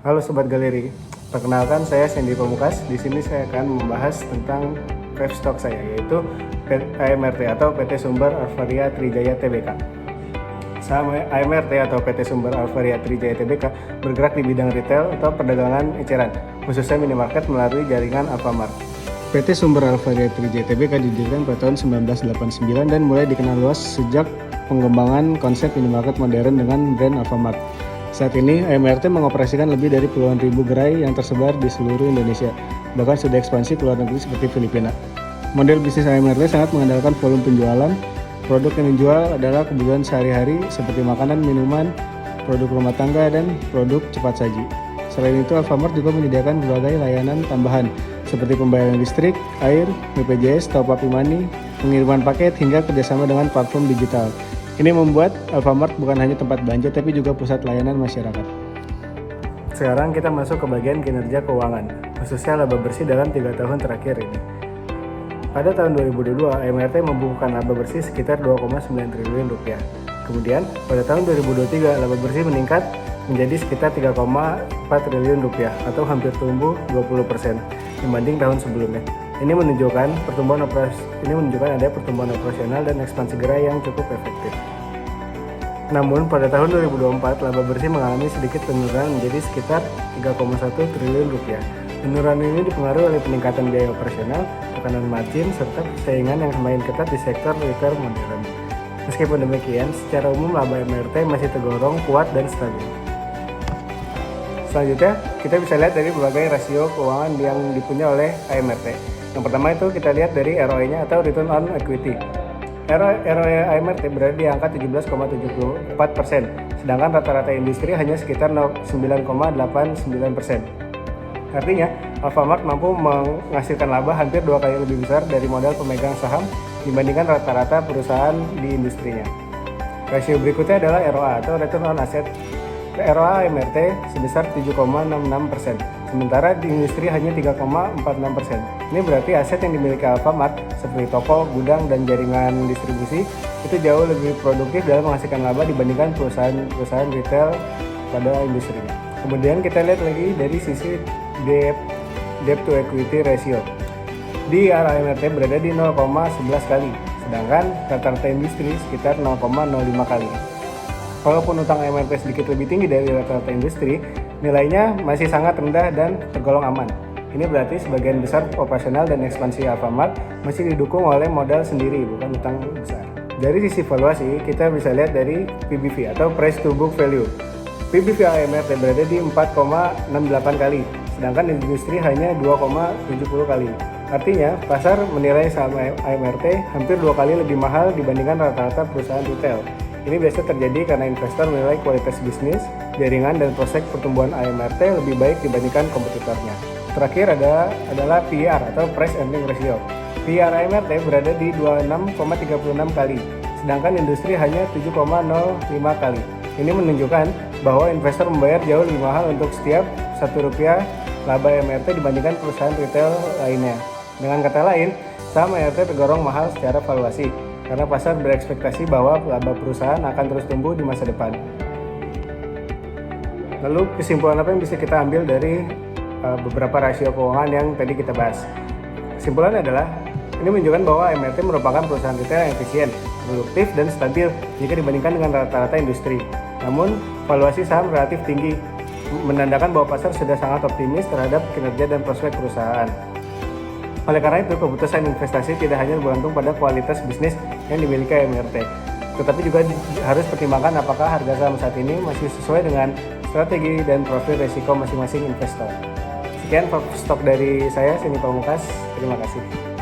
Halo Sobat Galeri, perkenalkan saya Sandy Pamukas. Di sini saya akan membahas tentang prev stock saya, yaitu AMRT atau PT Sumber Alvaria Trijaya Tbk. Saham AMRT atau PT Sumber Alvaria Trijaya Tbk bergerak di bidang retail atau perdagangan eceran, khususnya minimarket melalui jaringan Alfamart. PT Sumber Alvaria Trijaya Tbk didirikan pada tahun 1989 dan mulai dikenal luas sejak pengembangan konsep minimarket modern dengan brand Alfamart. Saat ini, AMRT mengoperasikan lebih dari puluhan ribu gerai yang tersebar di seluruh Indonesia, bahkan sudah ekspansi ke luar negeri seperti Filipina. Model bisnis AMRT sangat mengandalkan volume penjualan. Produk yang dijual adalah kebutuhan sehari-hari seperti makanan, minuman, produk rumah tangga, dan produk cepat saji. Selain itu, Alfamart juga menyediakan berbagai layanan tambahan seperti pembayaran listrik, air, BPJS, top-up e-money, pengiriman paket, hingga kerjasama dengan platform digital. Ini membuat Alfamart bukan hanya tempat belanja tapi juga pusat layanan masyarakat. Sekarang kita masuk ke bagian kinerja keuangan, khususnya laba bersih dalam 3 tahun terakhir ini. Pada tahun 2022, AMRT membukukan laba bersih sekitar 2,9 triliun rupiah. Kemudian, pada tahun 2023, laba bersih meningkat menjadi sekitar 3,4 triliun rupiah atau hampir tumbuh 20% dibanding tahun sebelumnya. Ini menunjukkan ada pertumbuhan operasional dan ekspansi gerai yang cukup efektif. Namun pada tahun 2024 laba bersih mengalami sedikit penurunan menjadi sekitar 3,1 triliun rupiah. Penurunan ini dipengaruhi oleh peningkatan biaya operasional, tekanan margin, serta persaingan yang semakin ketat di sektor retail modern. Meskipun demikian, secara umum laba AMRT masih tergolong kuat dan stabil. Selanjutnya, kita bisa lihat dari berbagai rasio keuangan yang dipunya oleh AMRT. Yang pertama itu kita lihat dari ROE-nya atau Return on Equity. ROE AMRT berada di angka 17,74%, sedangkan rata-rata industri hanya sekitar 9,89%. Artinya, Alfamart mampu menghasilkan laba hampir 2 kali lebih besar dari modal pemegang saham dibandingkan rata-rata perusahaan di industrinya. Rasio berikutnya adalah ROA atau Return on Asset. ROA AMRT sebesar 7,66%, sementara di industri hanya 3,46%. Ini berarti aset yang dimiliki Alfamart seperti toko, gudang, dan jaringan distribusi itu jauh lebih produktif dalam menghasilkan laba dibandingkan perusahaan retail pada industrinya. Kemudian kita lihat lagi dari sisi debt to equity ratio. Di AMRT berada di 0,11 kali, sedangkan rata-rata industri sekitar 0,05 kali. Walaupun utang AMRT sedikit lebih tinggi dari rata-rata industri, nilainya masih sangat rendah dan tergolong aman. Ini berarti sebagian besar operasional dan ekspansi Alfamart masih didukung oleh modal sendiri, bukan utang besar. Dari sisi valuasi, kita bisa lihat dari PBV atau Price to Book Value. PBV AMRT berada di 4,68 kali, sedangkan industri hanya 2,70 kali. Artinya, pasar menilai saham AMRT hampir 2 kali lebih mahal dibandingkan rata-rata perusahaan retail. Ini biasa terjadi karena investor menilai kualitas bisnis, jaringan, dan prospek pertumbuhan AMRT lebih baik dibandingkan kompetitornya. Terakhir adalah PER atau Price Earning Ratio. PER AMRT berada di 26,36 kali, sedangkan industri hanya 7,05 kali. Ini menunjukkan bahwa investor membayar jauh lebih mahal untuk setiap Rp1 laba AMRT dibandingkan perusahaan retail lainnya. Dengan kata lain, saham AMRT tergolong mahal secara valuasi, karena pasar berekspektasi bahwa laba perusahaan akan terus tumbuh di masa depan. Lalu kesimpulan apa yang bisa kita ambil dari beberapa rasio keuangan yang tadi kita bahas? Kesimpulannya adalah, ini menunjukkan bahwa AMRT merupakan perusahaan retail yang efisien, produktif, dan stabil jika dibandingkan dengan rata-rata industri. Namun, valuasi saham relatif tinggi, menandakan bahwa pasar sudah sangat optimis terhadap kinerja dan prospek perusahaan. Oleh karena itu, keputusan investasi tidak hanya bergantung pada kualitas bisnis yang dimiliki AMRT, tetapi juga harus pertimbangkan apakah harga saham saat ini masih sesuai dengan strategi dan profil risiko masing-masing investor. Sekian stok dari saya, Sandy Pamukas. Terima kasih.